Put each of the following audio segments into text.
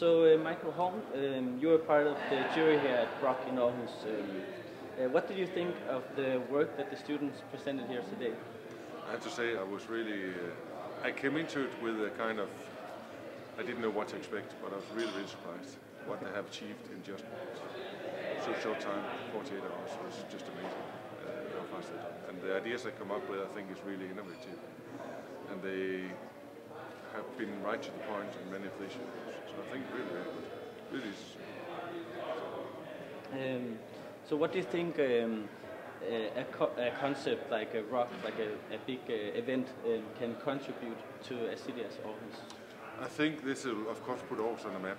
Michael Holm, you are part of the jury here at Rock in Aarhus. What did you think of the work that the students presented here today? I have to say I was really, I came into it with a kind of, I didn't know what to expect, but I was really, really surprised what they have achieved in just so short time, 48 hours. It was just amazing how fast they've done. And the ideas they come up with, I think, is really innovative. And they have been right to the point in many of the issues. So I think really, very good. Really. So what do you think a concept like a rock, like a big event, can contribute to a city as Aarhus? I think this will, of course, put Aarhus on the map.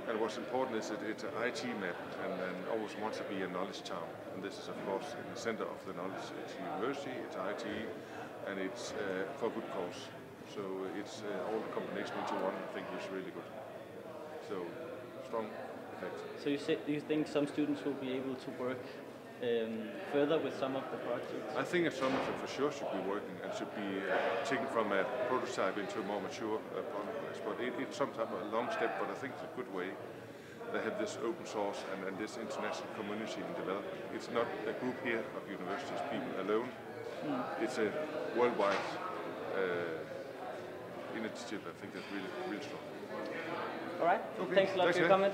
And what's important is that it's an IT map, and Aarhus wants to be a knowledge town. And this is, of course, in the center of the knowledge. It's a university, it's IT, and it's for good cause. So it's all the combination into one, I think, is really good. So strong effect. So you think some students will be able to work further with some of the projects? I think that some of them for sure should be working and should be taken from a prototype into a more mature product. But it's sometimes a long step, but I think it's a good way. They have this open source and this international community in development. It's not a group here of universities, people alone. It's a worldwide initiative. I think that's really, really strong. All right. Okay. Thanks a lot for your comment.